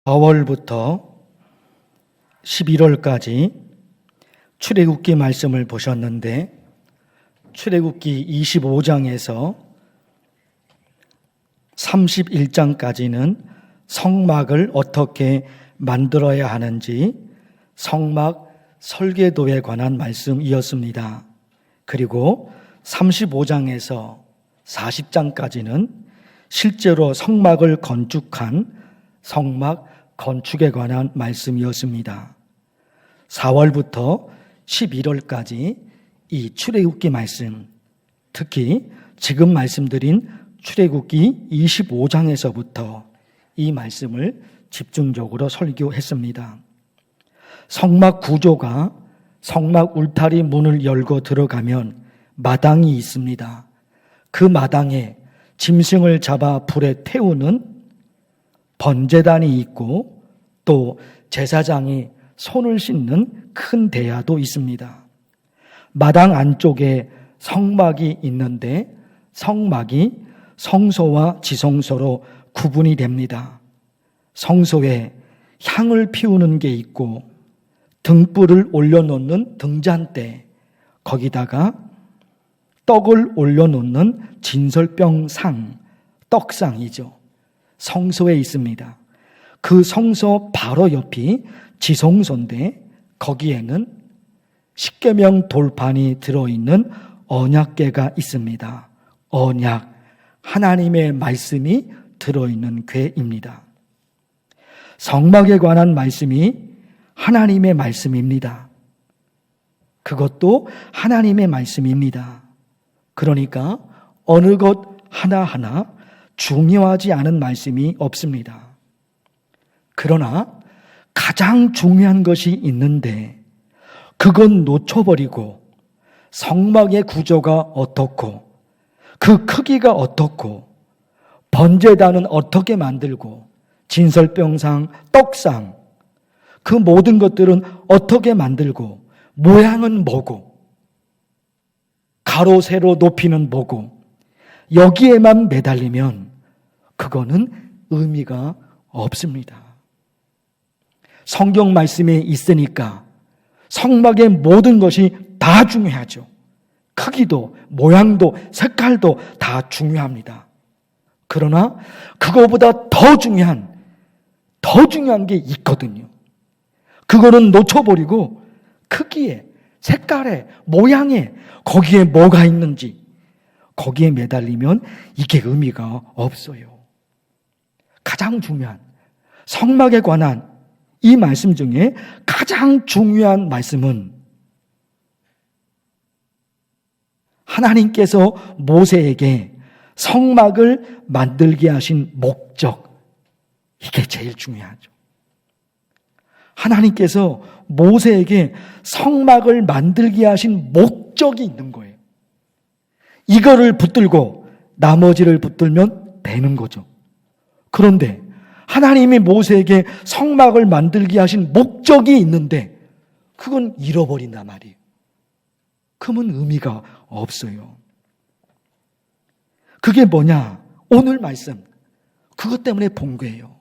4월부터 11월까지 출애굽기 말씀을 보셨는데, 출애굽기 25장에서 31장까지는 성막을 어떻게 만들어야 하는지 성막 설계도에 관한 말씀이었습니다. 그리고 35장에서 40장까지는 실제로 성막을 건축한 성막 건축에 관한 말씀이었습니다. 4월부터 11월까지 이 출애굽기 말씀, 특히 지금 말씀드린 출애굽기 25장에서부터 이 말씀을 집중적으로 설교했습니다. 성막 구조가 성막 울타리 문을 열고 들어가면 마당이 있습니다. 그 마당에 짐승을 잡아 불에 태우는 번제단이 있고, 또 제사장이 손을 씻는 큰 대야도 있습니다. 마당 안쪽에 성막이 있는데 성막이 성소와 지성소로 구분이 됩니다. 성소에 향을 피우는 게 있고, 등불을 올려놓는 등잔대, 거기다가 떡을 올려놓는 진설병상, 떡상이죠. 성소에 있습니다. 그 성소 바로 옆이 지성소인데, 거기에는 십계명 돌판이 들어있는 언약궤가 있습니다. 언약, 하나님의 말씀이 들어있는 궤입니다. 성막에 관한 말씀이 하나님의 말씀입니다. 그것도 하나님의 말씀입니다. 그러니까 어느 것 하나하나 중요하지 않은 말씀이 없습니다. 그러나 가장 중요한 것이 있는데 그건 놓쳐버리고 성막의 구조가 어떻고 그 크기가 어떻고 번제단은 어떻게 만들고 진설병상, 떡상, 그 모든 것들은 어떻게 만들고 모양은 뭐고 가로 세로 높이는 뭐고 여기에만 매달리면 그거는 의미가 없습니다. 성경 말씀에 있으니까 성막의 모든 것이 다 중요하죠. 크기도 모양도 색깔도 다 중요합니다. 그러나 그거보다 더 중요한 게 있거든요. 그거는 놓쳐버리고 크기에, 색깔에, 모양에, 거기에 뭐가 있는지 거기에 매달리면 이게 의미가 없어요. 가장 중요한 성막에 관한 이 말씀 중에 가장 중요한 말씀은 하나님께서 모세에게 성막을 만들게 하신 목적, 이게 제일 중요하죠. 하나님께서 모세에게 성막을 만들게 하신 목적이 있는 거예요. 이거를 붙들고 나머지를 붙들면 되는 거죠. 그런데 하나님이 모세에게 성막을 만들게 하신 목적이 있는데 그건 잃어버린단 말이에요. 그러면 의미가 없어요. 그게 뭐냐? 오늘 말씀, 그것 때문에 본 거예요.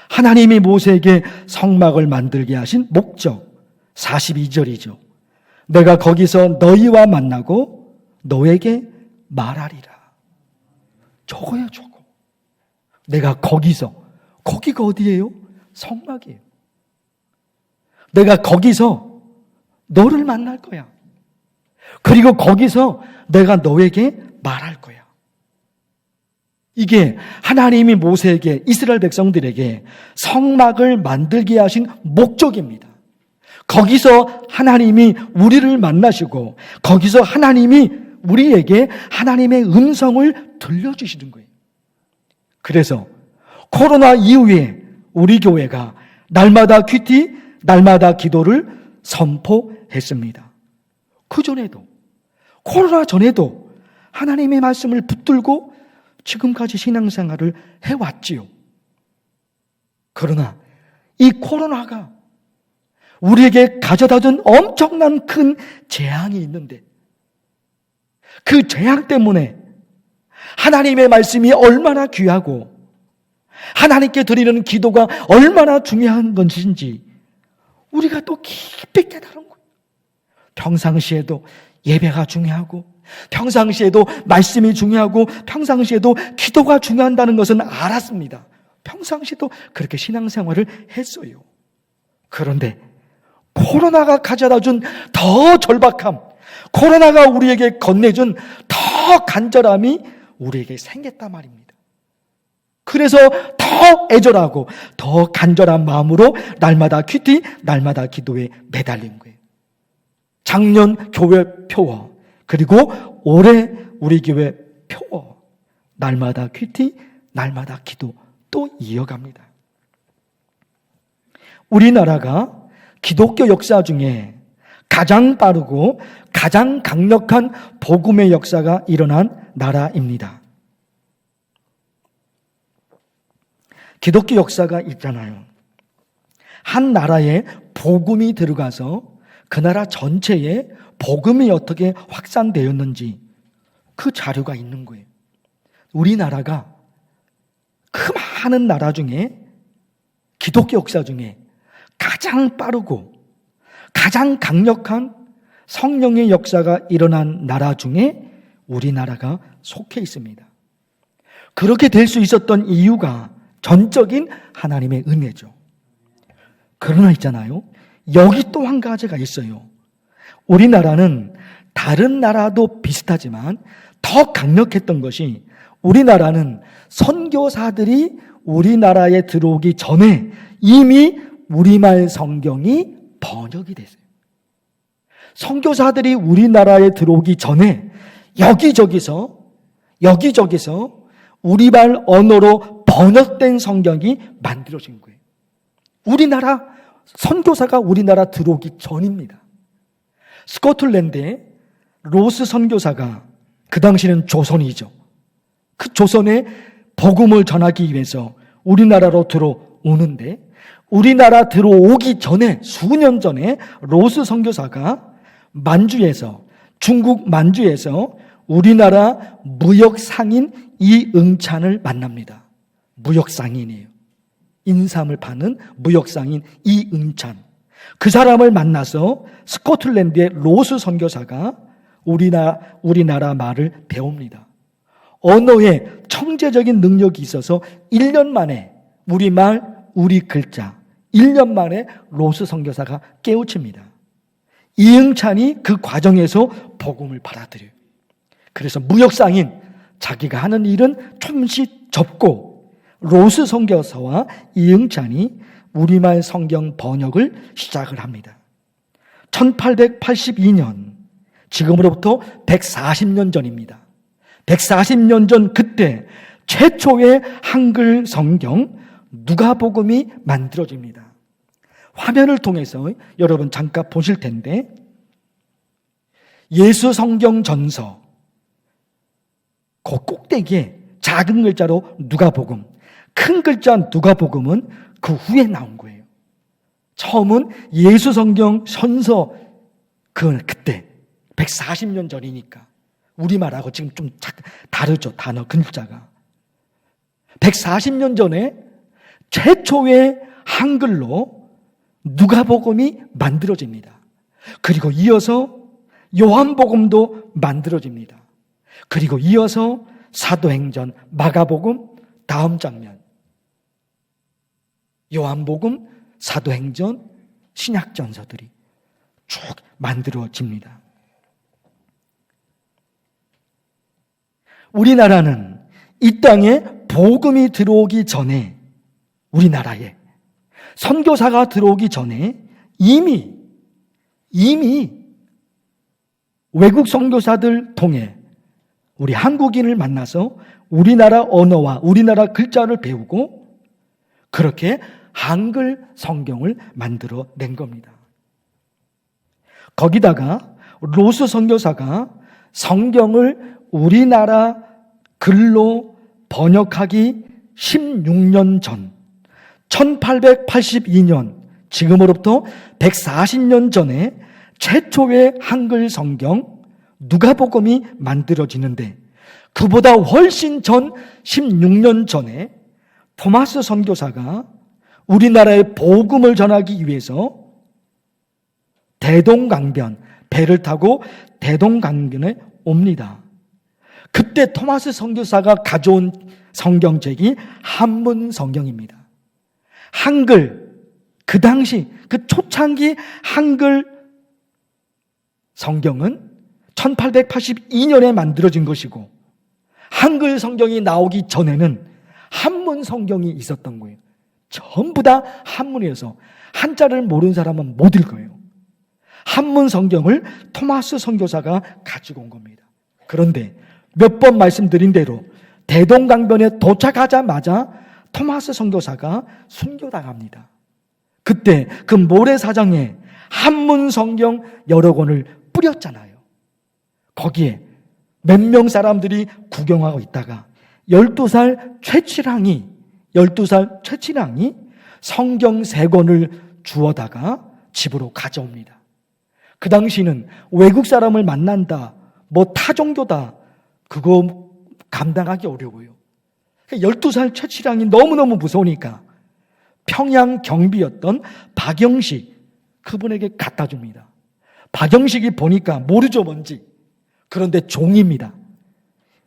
하나님이 모세에게 성막을 만들게 하신 목적, 42절이죠. 내가 거기서 너희와 만나고 너에게 말하리라. 저거예요, 저거. 내가 거기가 어디예요? 성막이에요. 내가 거기서 너를 만날 거야. 그리고 거기서 내가 너에게 말할 거야. 이게 하나님이 모세에게, 이스라엘 백성들에게 성막을 만들게 하신 목적입니다. 거기서 하나님이 우리를 만나시고 거기서 하나님이 우리에게 하나님의 음성을 들려주시는 거예요. 그래서 코로나 이후에 우리 교회가 날마다 큐티, 날마다 기도를 선포했습니다. 그전에도, 코로나 전에도 하나님의 말씀을 붙들고 지금까지 신앙생활을 해왔지요. 그러나 이 코로나가 우리에게 가져다준 엄청난 큰 재앙이 있는데 그 재앙 때문에 하나님의 말씀이 얼마나 귀하고 하나님께 드리는 기도가 얼마나 중요한 것인지 우리가 또 깊이 깨달은 거예요. 평상시에도 예배가 중요하고, 평상시에도 말씀이 중요하고, 평상시에도 기도가 중요하다는 것은 알았습니다. 평상시에도 그렇게 신앙생활을 했어요. 그런데 코로나가 가져다 준 더 절박함, 코로나가 우리에게 건네준 더 간절함이 우리에게 생겼단 말입니다. 그래서 더 애절하고 더 간절한 마음으로 날마다 큐티, 날마다 기도에 매달린 거예요. 작년 교회 표어, 그리고 올해 우리 교회 표어, 날마다 큐티, 날마다 기도 또 이어갑니다. 우리나라가 기독교 역사 중에 가장 빠르고 가장 강력한 복음의 역사가 일어난 나라입니다. 기독교 역사가 있잖아요. 한 나라에 복음이 들어가서 그 나라 전체에 복음이 어떻게 확산되었는지 그 자료가 있는 거예요. 우리나라가 그 많은 나라 중에 기독교 역사 중에 가장 빠르고 가장 강력한 성령의 역사가 일어난 나라 중에 우리나라가 속해 있습니다. 그렇게 될 수 있었던 이유가 전적인 하나님의 은혜죠. 그러나 있잖아요, 여기 또 한 가지가 있어요. 우리나라는 다른 나라도 비슷하지만 더 강력했던 것이, 우리나라는 선교사들이 우리나라에 들어오기 전에 이미 우리말 성경이 번역이 됐어요. 선교사들이 우리나라에 들어오기 전에 여기저기서 우리말 언어로 번역된 성경이 만들어진 거예요. 우리나라 선교사가 우리나라 들어오기 전입니다. 스코틀랜드에 로스 선교사가, 그 당시는 조선이죠. 그 조선에 복음을 전하기 위해서 우리나라로 들어오는데, 우리나라 들어오기 전에 수년 전에 로스 선교사가 만주에서, 중국 만주에서 우리나라 무역 상인 이응찬을 만납니다. 무역 상인이에요. 인삼을 파는 무역 상인 이응찬. 그 사람을 만나서 스코틀랜드의 로스 선교사가 우리나라 말을 배웁니다. 언어에 청재적인 능력이 있어서 1년 만에 우리말, 우리 글자 1년 만에 로스 선교사가 깨우칩니다. 이응찬이 그 과정에서 복음을 받아들여요. 그래서 무역상인, 자기가 하는 일은 조금씩 접고 로스 선교사와 이응찬이 우리말 성경 번역을 시작을 합니다. 1882년, 지금으로부터 140년 전입니다. 140년 전 그때 최초의 한글 성경 누가복음이 만들어집니다. 화면을 통해서 여러분 잠깐 보실 텐데, 예수 성경 전서 그 꼭대기에 작은 글자로 누가복음, 큰 글자 누가복음은 그 후에 나온 거예요. 처음은 예수 성경 전서, 그때 140년 전이니까 우리말하고 지금 좀 다르죠, 단어 글자가. 140년 전에 최초의 한글로 누가복음이 만들어집니다. 그리고 이어서 요한복음도 만들어집니다. 그리고 이어서 사도행전, 마가복음, 다음 장면 요한복음, 사도행전, 신약전서들이 쭉 만들어집니다. 우리나라는 이 땅에 복음이 들어오기 전에, 우리나라에 선교사가 들어오기 전에 이미 외국 선교사들 통해 우리 한국인을 만나서 우리나라 언어와 우리나라 글자를 배우고 그렇게 한글 성경을 만들어 낸 겁니다. 거기다가 로스 선교사가 성경을 우리나라 글로 번역하기 16년 전, 1882년, 지금으로부터 140년 전에 최초의 한글 성경 누가복음이 만들어지는데, 그보다 훨씬 전 16년 전에 토마스 선교사가 우리나라에 복음을 전하기 위해서 대동강변, 배를 타고 대동강변에 옵니다. 그때 토마스 선교사가 가져온 성경책이 한문 성경입니다. 한글, 그 당시 그 초창기 한글 성경은 1882년에 만들어진 것이고 한글 성경이 나오기 전에는 한문 성경이 있었던 거예요. 전부 다 한문이어서 한자를 모르는 사람은 못 읽어요. 한문 성경을 토마스 선교사가 가지고 온 겁니다. 그런데 몇 번 말씀드린 대로 대동강변에 도착하자마자 토마스 선교사가 순교당합니다. 그때 그 모래사장에 한문 성경 여러 권을 뿌렸잖아요. 거기에 몇 명 사람들이 구경하고 있다가 12살 최칠항이 성경 3권을 주워다가 집으로 가져옵니다. 그 당시는 외국 사람을 만난다, 뭐 타종교다, 그거 감당하기 어려워요. 12살 최칠항이 너무너무 무서우니까 평양 경비였던 박영식, 그분에게 갖다 줍니다. 박영식이 보니까 모르죠 뭔지. 그런데 종입니다.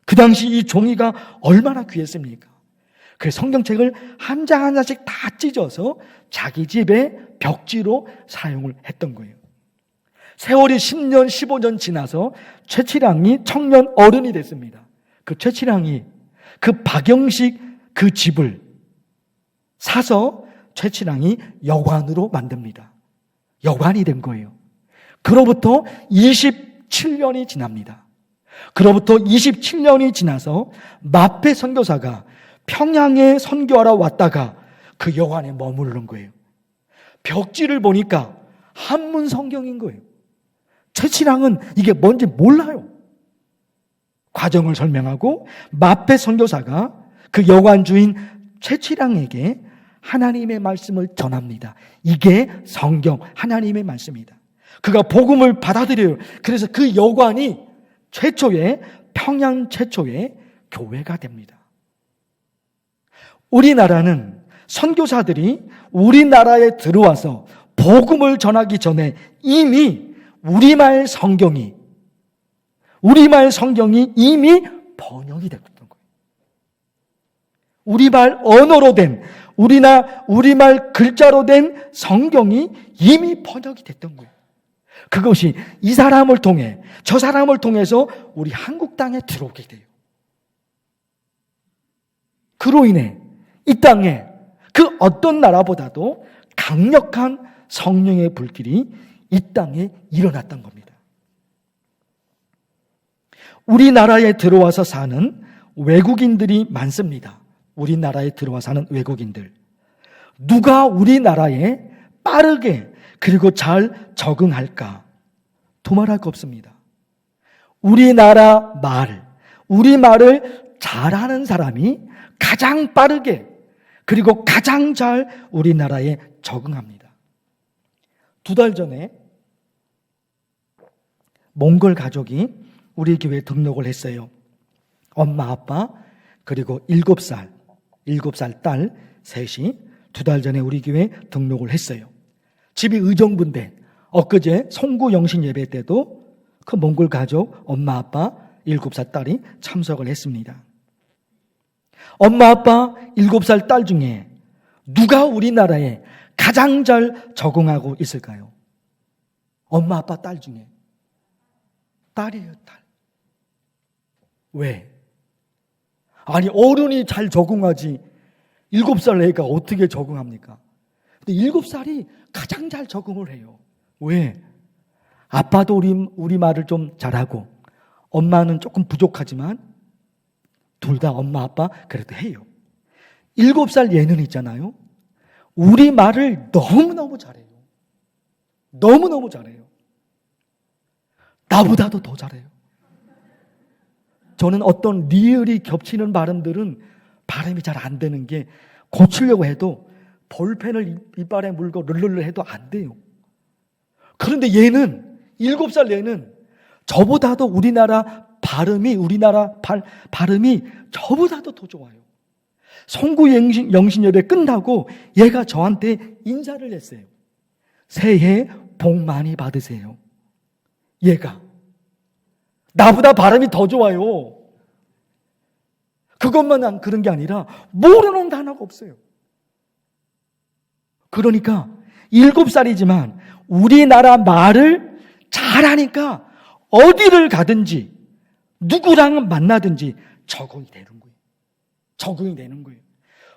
그 당시 이 종이가 얼마나 귀했습니까? 그 성경책을 한 장 한 장씩 다 찢어서 자기 집에 벽지로 사용을 했던 거예요. 세월이 10년, 15년 지나서 최칠항이 청년 어른이 됐습니다. 그 최칠항이 그 박영식 그 집을 사서 최칠항이 여관으로 만듭니다. 여관이 된 거예요. 그로부터 27년이 지납니다. 그로부터 27년이 지나서 마페 선교사가 평양에 선교하러 왔다가 그 여관에 머무르는 거예요. 벽지를 보니까 한문 성경인 거예요. 최칠항은 이게 뭔지 몰라요. 과정을 설명하고 마페 선교사가 그 여관 주인 최칠항에게 하나님의 말씀을 전합니다. 이게 성경 하나님의 말씀이다. 그가 복음을 받아들여요. 그래서 그 여관이 평양 최초의 교회가 됩니다. 우리나라는 선교사들이 우리나라에 들어와서 복음을 전하기 전에 이미 우리말 성경이 이미 번역이 됐던 거예요. 우리말 언어로 된, 우리말 글자로 된 성경이 이미 번역이 됐던 거예요. 그것이 이 사람을 통해, 저 사람을 통해서 우리 한국 땅에 들어오게 돼요. 그로 인해 이 땅에 그 어떤 나라보다도 강력한 성령의 불길이 이 땅에 일어났던 겁니다. 우리나라에 들어와서 사는 외국인들이 많습니다. 우리나라에 들어와 사는 외국인들. 누가 우리나라에 빠르게 그리고 잘 적응할까? 두말할 거 없습니다. 우리말을 잘하는 사람이 가장 빠르게 그리고 가장 잘 우리나라에 적응합니다. 2달 전에 몽골 가족이 우리 교회에 등록을 했어요. 엄마, 아빠, 그리고 7살 딸 셋이 2달 전에 우리 교회에 등록을 했어요. 집이 의정부인데 엊그제 송구 영신 예배 때도 그 몽골 가족 엄마, 아빠, 7살 딸이 참석을 했습니다. 엄마, 아빠, 7살 딸 중에 누가 우리나라에 가장 잘 적응하고 있을까요? 엄마, 아빠, 딸 중에. 딸이에요, 딸. 왜? 아니, 어른이 잘 적응하지 7살 애가 어떻게 적응합니까? 근데 7살이 가장 잘 적응을 해요. 왜? 아빠도 우리 말을 좀 잘하고 엄마는 조금 부족하지만 둘 다 엄마, 아빠 그래도 해요. 7살 얘는 있잖아요. 우리 말을 너무너무 잘해요. 너무너무 잘해요. 나보다도 더 잘해요. 저는 어떤 리을이 겹치는 발음들은 발음이 잘 안 되는 게 고치려고 해도 볼펜을 이빨에 물고 르르르 해도 안 돼요. 그런데 얘는 7살 얘는 저보다도 우리나라 발음이 저보다도 더 좋아요. 송구 영신 예배 끝나고 얘가 저한테 인사를 했어요. 새해 복 많이 받으세요. 얘가 나보다 발음이 더 좋아요. 그것만 그런 게 아니라 모르는 단어가 없어요. 그러니까 7살이지만 우리나라 말을 잘하니까 어디를 가든지 누구랑 만나든지 적응이 되는 거예요. 적응이 되는 거예요.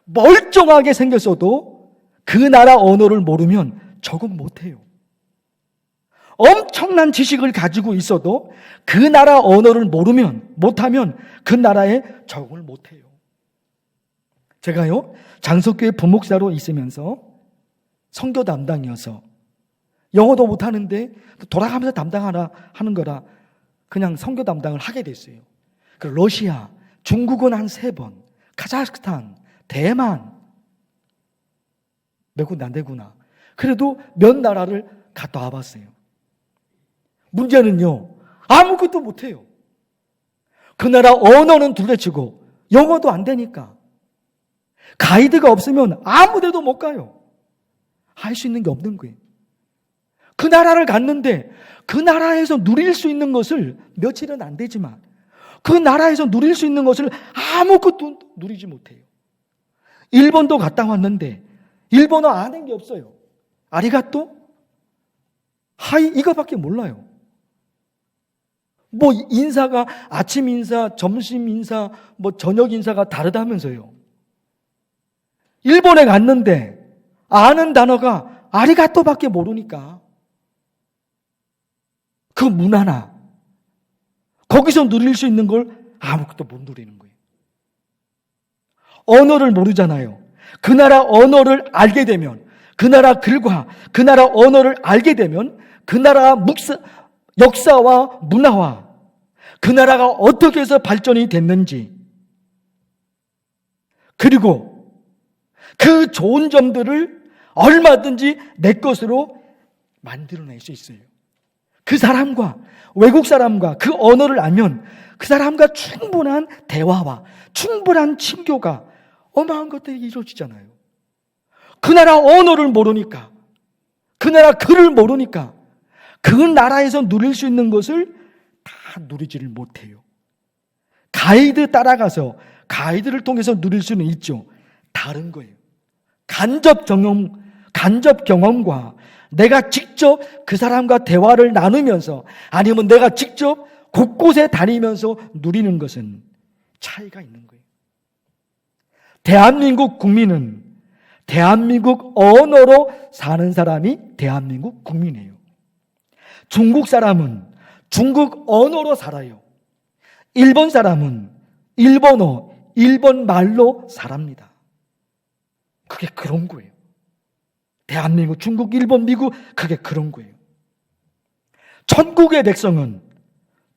멀쩡하게 생겼어도 그 나라 언어를 모르면 적응 못해요. 엄청난 지식을 가지고 있어도 그 나라 언어를 못하면 그 나라에 적응을 못해요. 제가요, 장석교회 부목사로 있으면서 선교 담당이어서 영어도 못하는데 돌아가면서 담당하라 하는 거라 그냥 선교 담당을 하게 됐어요. 그 러시아, 중국은 한 3번, 카자흐스탄, 대만, 몇 군데 안 되구나. 그래도 몇 나라를 갔다 와봤어요. 문제는요, 아무것도 못해요. 그 나라 언어는 둘레치고 영어도 안 되니까 가이드가 없으면 아무 데도 못 가요. 할 수 있는 게 없는 거예요. 그 나라를 갔는데 그 나라에서 누릴 수 있는 것을 며칠은 안 되지만 그 나라에서 누릴 수 있는 것을 아무것도 누리지 못해요. 일본도 갔다 왔는데 일본어 아는 게 없어요. 아리가또? 하이 이거밖에 몰라요. 뭐 인사가 아침 인사, 점심 인사, 뭐 저녁 인사가 다르다면서요. 일본에 갔는데 아는 단어가 아리가또밖에 모르니까 그 문화나 거기서 누릴 수 있는 걸 아무것도 못 누리는 거예요. 언어를 모르잖아요. 그 나라 언어를 알게 되면 그 나라 글과 그 나라 언어를 알게 되면 그 나라 역사와 문화와 그 나라가 어떻게 해서 발전이 됐는지 그리고 그 좋은 점들을 얼마든지 내 것으로 만들어낼 수 있어요. 그 사람과 외국 사람과 그 언어를 알면 그 사람과 충분한 대화와 충분한 친교가 어마어마한 것들이 이루어지잖아요. 그 나라 언어를 모르니까 그 나라 글을 모르니까 그 나라에서 누릴 수 있는 것을 다 누리지를 못해요. 가이드 따라가서 가이드를 통해서 누릴 수는 있죠. 다른 거예요. 간접 경험과 내가 직접 그 사람과 대화를 나누면서 아니면 내가 직접 곳곳에 다니면서 누리는 것은 차이가 있는 거예요. 대한민국 국민은 대한민국 언어로 사는 사람이 대한민국 국민이에요. 중국 사람은 중국 언어로 살아요. 일본 사람은 일본어, 일본 말로 살합니다. 그게 그런 거예요. 대한민국, 중국, 일본, 미국, 그게 그런 거예요. 천국의 백성은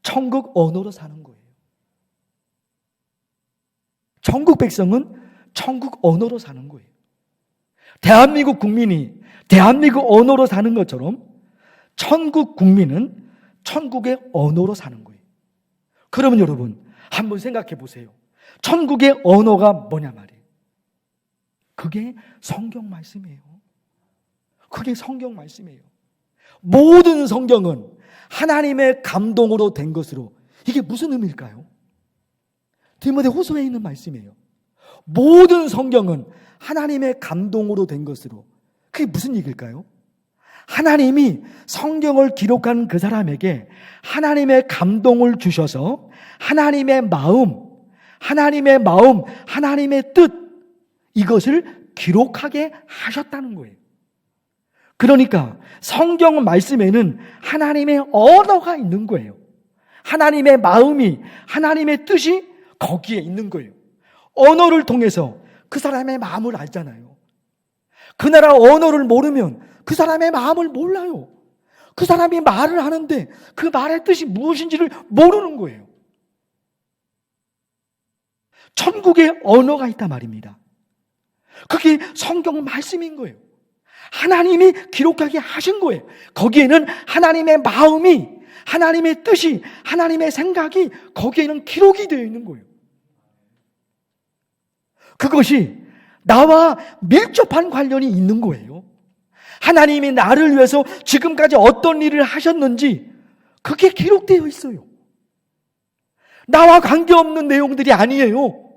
천국 언어로 사는 거예요. 천국 백성은 천국 언어로 사는 거예요. 대한민국 국민이 대한민국 언어로 사는 것처럼 천국 국민은 천국의 언어로 사는 거예요. 그러면 여러분 한번 생각해 보세요. 천국의 언어가 뭐냐 말이에요. 그게 성경 말씀이에요. 그게 성경 말씀이에요. 모든 성경은 하나님의 감동으로 된 것으로 이게 무슨 의미일까요? 디모데후서에 있는 말씀이에요. 모든 성경은 하나님의 감동으로 된 것으로 그게 무슨 얘기일까요? 하나님이 성경을 기록한 그 사람에게 하나님의 감동을 주셔서 하나님의 마음, 하나님의 뜻 이것을 기록하게 하셨다는 거예요. 그러니까 성경 말씀에는 하나님의 언어가 있는 거예요. 하나님의 마음이, 하나님의 뜻이 거기에 있는 거예요. 언어를 통해서 그 사람의 마음을 알잖아요. 그 나라 언어를 모르면 그 사람의 마음을 몰라요. 그 사람이 말을 하는데 그 말의 뜻이 무엇인지를 모르는 거예요. 천국의 언어가 있단 말입니다. 그게 성경 말씀인 거예요. 하나님이 기록하게 하신 거예요. 거기에는 하나님의 마음이, 하나님의 뜻이, 하나님의 생각이 거기에는 기록이 되어 있는 거예요. 그것이 나와 밀접한 관련이 있는 거예요. 하나님이 나를 위해서 지금까지 어떤 일을 하셨는지 그게 기록되어 있어요. 나와 관계없는 내용들이 아니에요.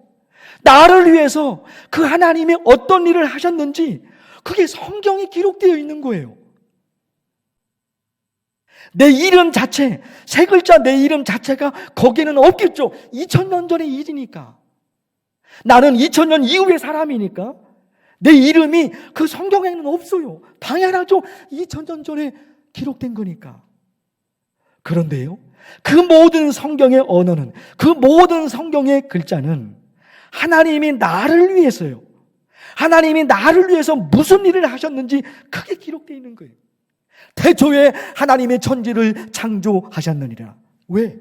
나를 위해서 그 하나님이 어떤 일을 하셨는지 그게 성경에 기록되어 있는 거예요. 내 이름 자체, 세 글자 내 이름 자체가 거기에는 없겠죠. 2000년 전의 일이니까. 나는 2000년 이후의 사람이니까 내 이름이 그 성경에는 없어요. 당연하죠. 2000년 전에 기록된 거니까. 그런데요, 그 모든 성경의 언어는, 그 모든 성경의 글자는 하나님이 나를 위해서요, 하나님이 나를 위해서 무슨 일을 하셨는지 그게 기록되어 있는 거예요. 태초에 하나님의 천지를 창조하셨느니라. 왜?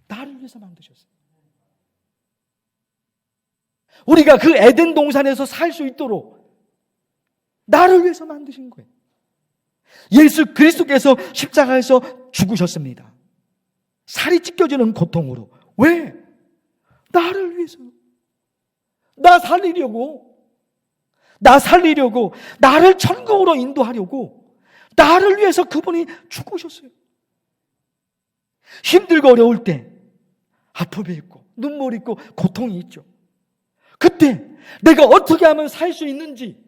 나를 위해서 만드셨어요. 우리가 그 에덴 동산에서 살 수 있도록 나를 위해서 만드신 거예요. 예수 그리스도께서 십자가에서 죽으셨습니다. 살이 찢겨지는 고통으로. 왜? 나를 위해서요. 나 살리려고, 나를 천국으로 인도하려고, 나를 위해서 그분이 죽으셨어요. 힘들고 어려울 때 아픔이 있고 눈물이 있고 고통이 있죠. 그때 내가 어떻게 하면 살 수 있는지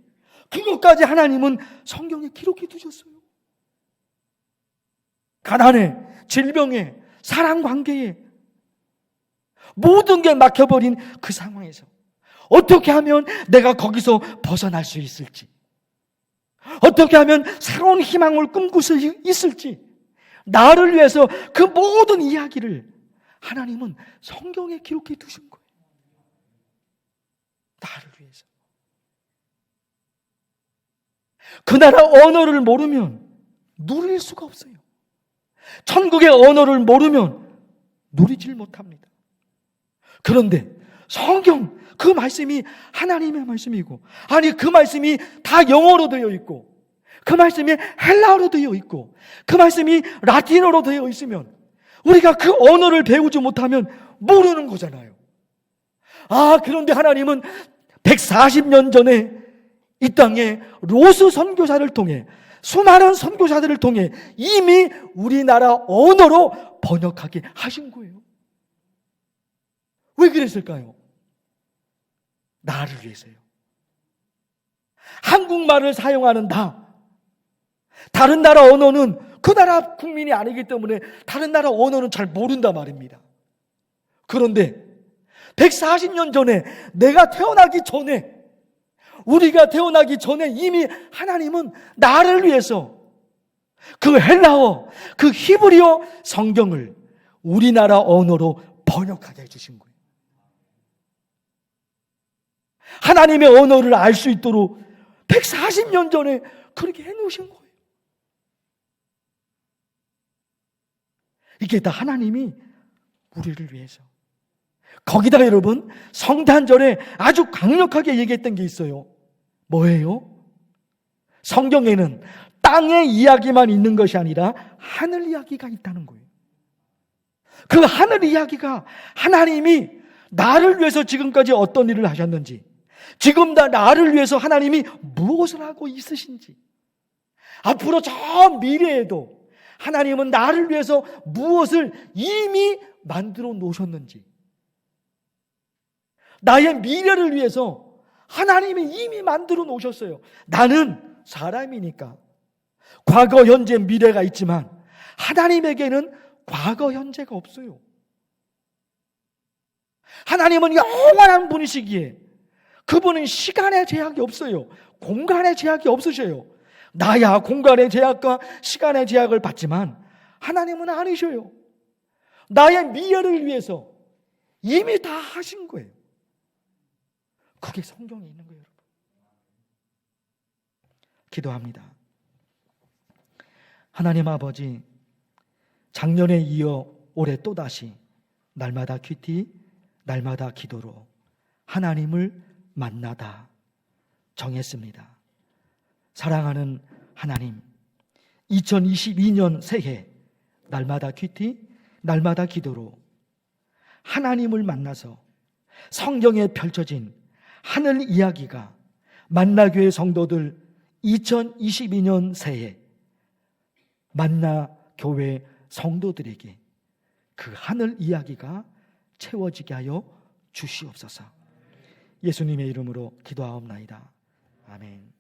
그것까지 하나님은 성경에 기록해 두셨어요. 가난에, 질병에, 사랑관계에 모든 게 막혀버린 그 상황에서 어떻게 하면 내가 거기서 벗어날 수 있을지, 어떻게 하면 새로운 희망을 꿈꿀 수 있을지, 나를 위해서 그 모든 이야기를 하나님은 성경에 기록해 두신 거예요. 나를 위해서. 그 나라 언어를 모르면 누릴 수가 없어요. 천국의 언어를 모르면 누리질 못합니다. 그런데 성경, 그 말씀이 하나님의 말씀이고, 아니 그 말씀이 다 영어로 되어 있고, 그 말씀이 헬라어로 되어 있고, 그 말씀이 라틴어로 되어 있으면 우리가 그 언어를 배우지 못하면 모르는 거잖아요. 그런데 하나님은 140년 전에 이 땅에 로스 선교사를 통해, 수많은 선교사들을 통해 이미 우리나라 언어로 번역하게 하신 거예요. 왜 그랬을까요? 나를 위해서요. 한국말을 사용하는 다른 나라 언어는 그 나라 국민이 아니기 때문에 다른 나라 언어는 잘 모른단 말입니다. 그런데 140년 전에, 내가 태어나기 전에, 우리가 태어나기 전에 이미 하나님은 나를 위해서 그 헬라어, 그 히브리어 성경을 우리나라 언어로 번역하게 해주신 거예요. 하나님의 언어를 알 수 있도록 140년 전에 그렇게 해놓으신 거예요. 이게 다 하나님이 우리를 위해서. 거기다가 여러분, 성탄절에 아주 강력하게 얘기했던 게 있어요. 뭐예요? 성경에는 땅의 이야기만 있는 것이 아니라 하늘 이야기가 있다는 거예요. 그 하늘 이야기가 하나님이 나를 위해서 지금까지 어떤 일을 하셨는지, 지금 나를 위해서 하나님이 무엇을 하고 있으신지, 앞으로 저 미래에도 하나님은 나를 위해서 무엇을 이미 만들어 놓으셨는지, 나의 미래를 위해서 하나님이 이미 만들어 놓으셨어요. 나는 사람이니까 과거, 현재, 미래가 있지만 하나님에게는 과거, 현재가 없어요. 하나님은 영원한 분이시기에 그분은 시간의 제약이 없어요. 공간의 제약이 없으셔요. 나야 공간의 제약과 시간의 제약을 받지만 하나님은 아니셔요. 나의 미래를 위해서 이미 다 하신 거예요. 그게 성경에 있는 거예요, 여러분. 기도합니다. 하나님 아버지, 작년에 이어 올해 또다시 날마다 큐티, 날마다 기도로 하나님을 만나다 정했습니다. 사랑하는 하나님, 2022년 새해 날마다 큐티, 날마다 기도로 하나님을 만나서 성경에 펼쳐진 하늘 이야기가 만나교회 성도들 2022년 새해 만나교회 성도들에게 그 하늘 이야기가 채워지게 하여 주시옵소서. 예수님의 이름으로 기도하옵나이다. 아멘.